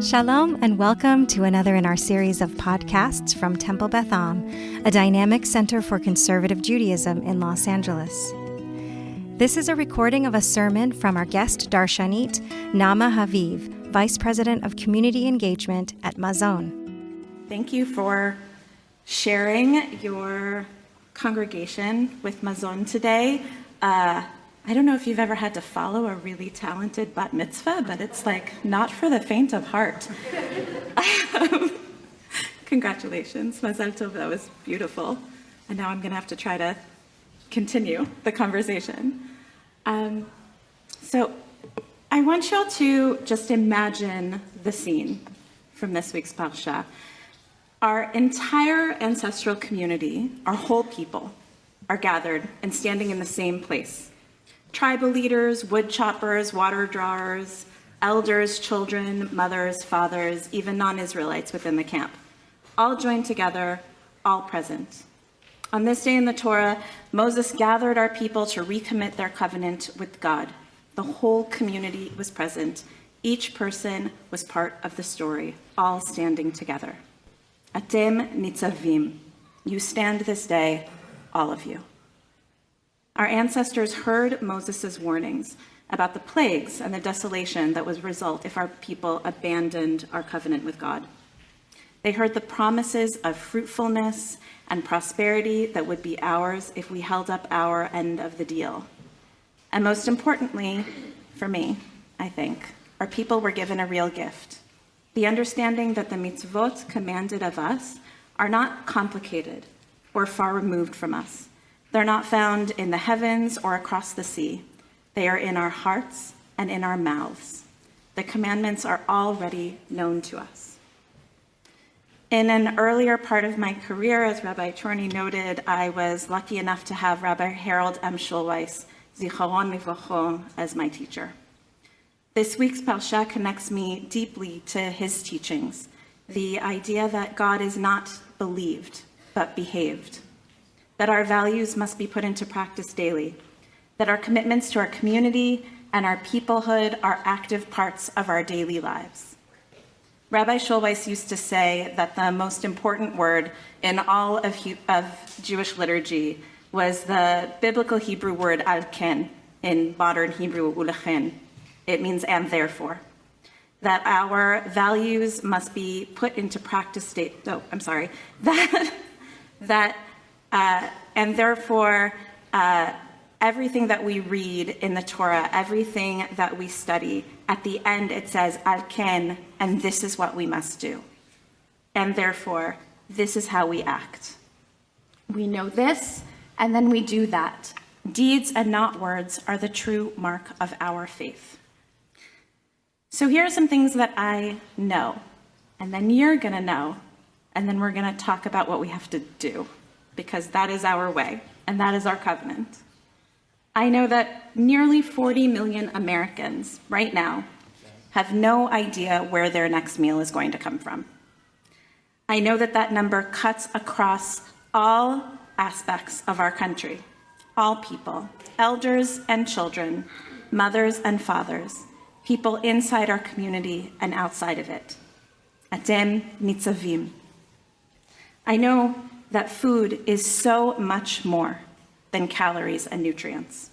Shalom and welcome to another in our series of podcasts from Temple Beth Am, a dynamic center for conservative Judaism in Los Angeles. This is a recording of a sermon from our guest Darshanit, Naama Haviv, Vice President of Community Engagement at Mazon. Thank you for sharing your congregation with Mazon today. I don't know if you've ever had to follow a really talented bat mitzvah, but it's like not for the faint of heart. Congratulations, Mazal Tov, that was beautiful. And now I'm going to have to try to continue the conversation. So I want y'all to just imagine the scene from this week's Parsha. Our entire ancestral community, our whole people, are gathered and standing in the same place. Tribal leaders, wood choppers, water drawers, elders, children, mothers, fathers, even non-Israelites within the camp, all joined together, all present. On this day in the Torah, Moses gathered our people to recommit their covenant with God. The whole community was present. Each person was part of the story, all standing together. Atem nitzavim. You stand this day, all of you. Our ancestors heard Moses' warnings about the plagues and the desolation that would result if our people abandoned our covenant with God. They heard the promises of fruitfulness and prosperity that would be ours if we held up our end of the deal. And most importantly, for me, I think, our people were given a real gift. The understanding that the mitzvot commanded of us are not complicated or far removed from us. They're not found in the heavens or across the sea. They are in our hearts and in our mouths. The commandments are already known to us. In an earlier part of my career, as Rabbi Chorny noted, I was lucky enough to have Rabbi Harold M. Schulweis, Zicharon Livracho, as my teacher. This week's Parsha connects me deeply to his teachings, the idea that God is not believed, but behaved, that our values must be put into practice daily, that our commitments to our community and our peoplehood are active parts of our daily lives. Rabbi Schulweis used to say that the most important word in all of Jewish liturgy was the biblical Hebrew word al ken, in modern Hebrew ulechen. It means and therefore. That our values must be put into practice and therefore, everything that we read in the Torah, everything that we study, at the end it says, al ken, and this is what we must do. And therefore, this is how we act. We know this, and then we do that. Deeds and not words are the true mark of our faith. So here are some things that I know, and then you're going to know, and then we're going to talk about what we have to do, because that is our way, and that is our covenant. I know that nearly 40 million Americans right now have no idea where their next meal is going to come from. I know that that number cuts across all aspects of our country, all people, elders and children, mothers and fathers, people inside our community and outside of it. Atem nitzavim. I know that food is so much more than calories and nutrients.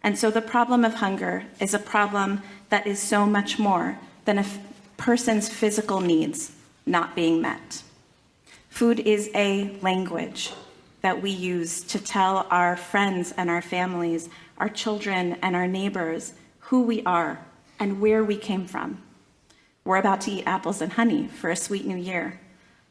And so the problem of hunger is a problem that is so much more than a person's physical needs not being met. Food is a language that we use to tell our friends and our families, our children and our neighbors who we are and where we came from. We're about to eat apples and honey for a sweet new year.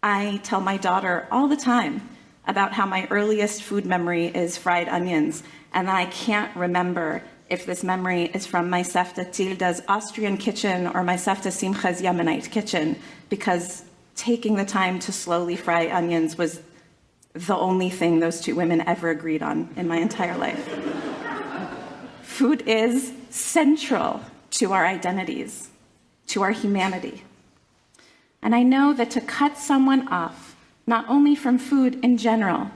I tell my daughter all the time about how my earliest food memory is fried onions, and that I can't remember if this memory is from my Sefta Tilda's Austrian kitchen or my Sefta Simcha's Yemenite kitchen, because taking the time to slowly fry onions was the only thing those two women ever agreed on in my entire life. Food is central to our identities, to our humanity. And I know that to cut someone off, not only from food in general,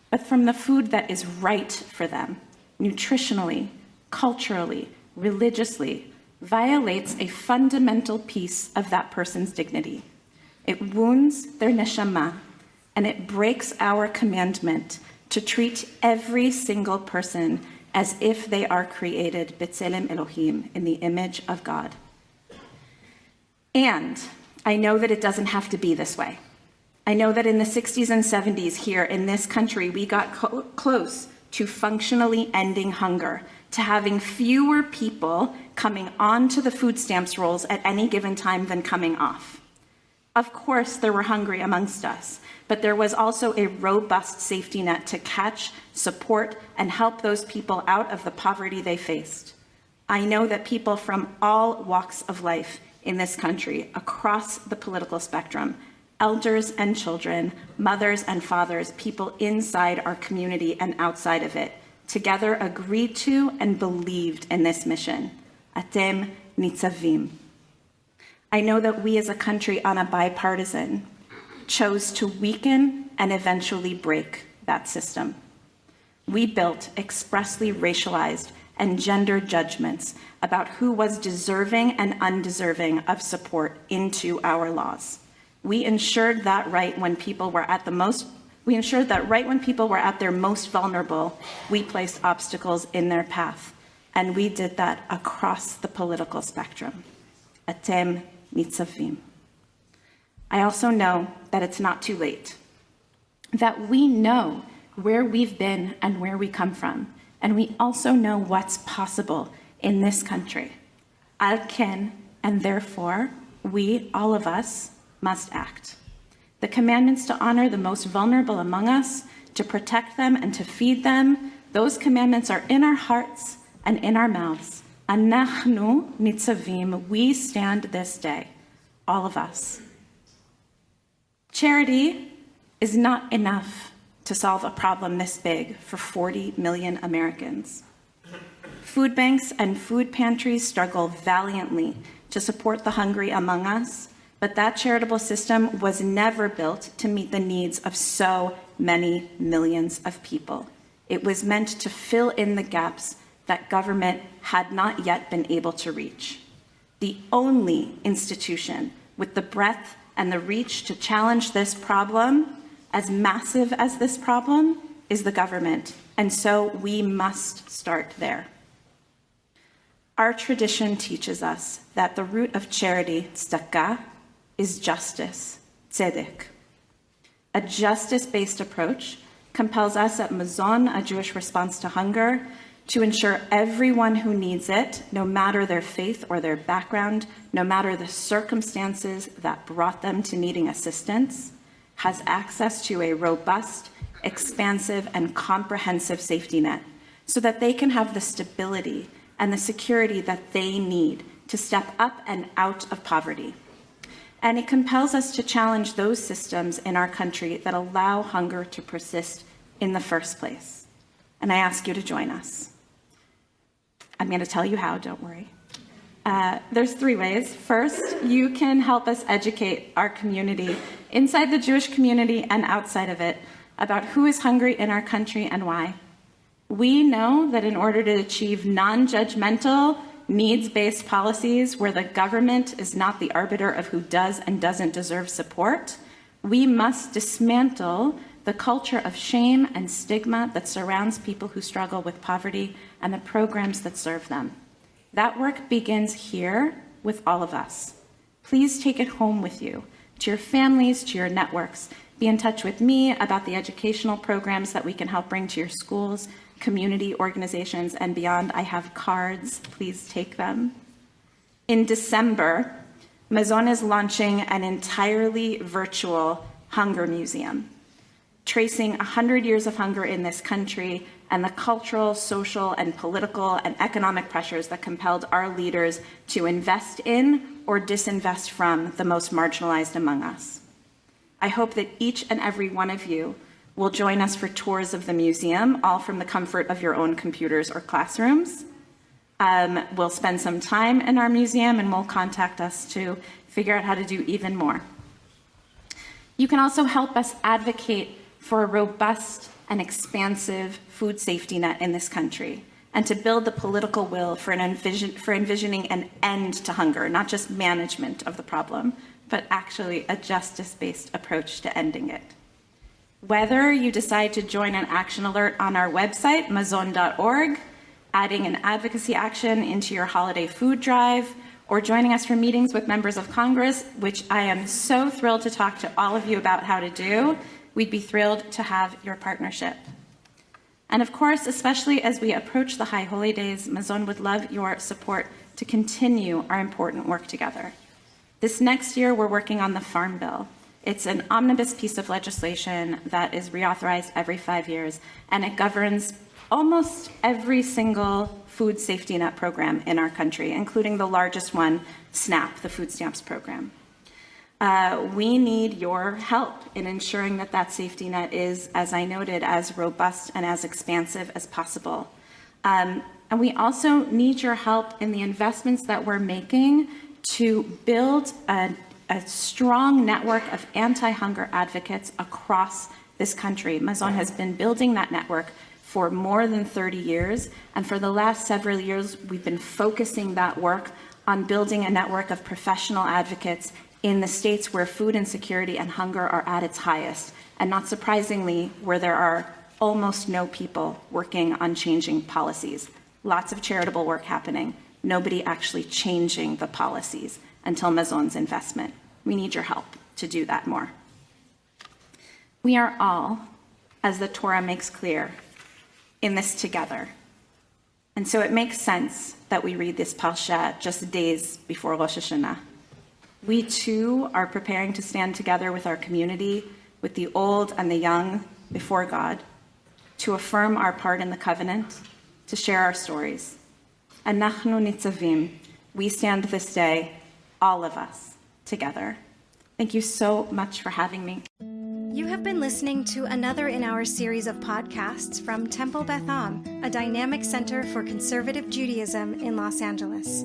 but from the food that is right for them, nutritionally, culturally, religiously, violates a fundamental piece of that person's dignity. It wounds their neshama, and it breaks our commandment to treat every single person as if they are created b'tselem Elohim, in the image of God. And I know that it doesn't have to be this way. I know that in the 60s and 70s here in this country, we got close to functionally ending hunger, to having fewer people coming onto the food stamps rolls at any given time than coming off. Of course, there were hungry amongst us, but there was also a robust safety net to catch, support, and help those people out of the poverty they faced. I know that people from all walks of life in this country, across the political spectrum, elders and children, mothers and fathers, people inside our community and outside of it, together agreed to and believed in this mission. Atem nitzavim. I know that we as a country on a bipartisan chose to weaken and eventually break that system. We built expressly racialized and gendered judgments about who was deserving and undeserving of support into our laws. We ensured that right when people were at their most vulnerable, we placed obstacles in their path. And we did that across the political spectrum. Atem nitzavim. I also know that it's not too late, that we know where we've been and where we come from, and we also know what's possible in this country. Al ken, and therefore, we, all of us, must act. The commandments to honor the most vulnerable among us, to protect them and to feed them, those commandments are in our hearts and in our mouths. Anachnu nitzavim, we stand this day, all of us. Charity is not enough to solve a problem this big for 40 million Americans. Food banks and food pantries struggle valiantly to support the hungry among us, but that charitable system was never built to meet the needs of so many millions of people. It was meant to fill in the gaps that government had not yet been able to reach. The only institution with the breadth and the reach to challenge this problem, as massive as this problem, is the government. And so we must start there. Our tradition teaches us that the root of charity, tzedakah, is justice, tzedek. A justice-based approach compels us at Mazon, a Jewish response to hunger, to ensure everyone who needs it, no matter their faith or their background, no matter the circumstances that brought them to needing assistance, has access to a robust, expansive, and comprehensive safety net so that they can have the stability and the security that they need to step up and out of poverty. And it compels us to challenge those systems in our country that allow hunger to persist in the first place. And I ask you to join us. I'm going to tell you how, don't worry. There's 3 ways. First, you can help us educate our community, inside the Jewish community and outside of it, about who is hungry in our country and why. We know that in order to achieve non-judgmental, needs-based policies where the government is not the arbiter of who does and doesn't deserve support, we must dismantle the culture of shame and stigma that surrounds people who struggle with poverty and the programs that serve them. That work begins here with all of us. Please take it home with you, to your families, to your networks. Be in touch with me about the educational programs that we can help bring to your schools, community organizations, and beyond. I have cards. Please take them. In December, Mazon is launching an entirely virtual hunger museum, tracing 100 years of hunger in this country and the cultural, social, and political and economic pressures that compelled our leaders to invest in or disinvest from the most marginalized among us. I hope that each and every one of you will join us for tours of the museum, all from the comfort of your own computers or classrooms. We'll spend some time in our museum and we'll contact us to figure out how to do even more. You can also help us advocate for a robust and expansive food safety net in this country. and to build the political will for envisioning an end to hunger, not just management of the problem, but actually a justice-based approach to ending it. Whether you decide to join an action alert on our website, mazon.org, adding an advocacy action into your holiday food drive, or joining us for meetings with members of Congress, which I am so thrilled to talk to all of you about how to do, we'd be thrilled to have your partnership. And of course, especially as we approach the High Holy Days, Mazon would love your support to continue our important work together. This next year, we're working on the Farm Bill. It's an omnibus piece of legislation that is reauthorized every 5 years, and it governs almost every single food safety net program in our country, including the largest one, SNAP, the food stamps program. We need your help in ensuring that that safety net is, as I noted, as robust and as expansive as possible. And we also need your help in the investments that we're making to build a strong network of anti-hunger advocates across this country. Mazon has been building that network for more than 30 years, and for the last several years, we've been focusing that work on building a network of professional advocates in the states where food insecurity and hunger are at its highest, and not surprisingly, where there are almost no people working on changing policies. Lots of charitable work happening, nobody actually changing the policies until Mazon's investment. We need your help to do that more. We are all, as the Torah makes clear, in this together. And so it makes sense that we read this parsha just days before Rosh Hashanah. We too are preparing to stand together with our community, with the old and the young, before God, to affirm our part in the covenant, to share our stories. Anachnu nitzavim, we stand this day, all of us, together. Thank you so much for having me. You have been listening to another in our series of podcasts from Temple Beth Am, a dynamic center for conservative Judaism in Los Angeles.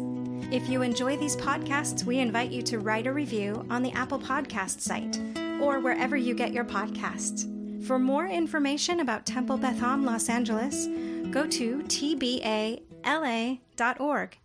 If you enjoy these podcasts, we invite you to write a review on the Apple Podcast site or wherever you get your podcasts. For more information about Temple Beth Am Los Angeles, go to tbala.org.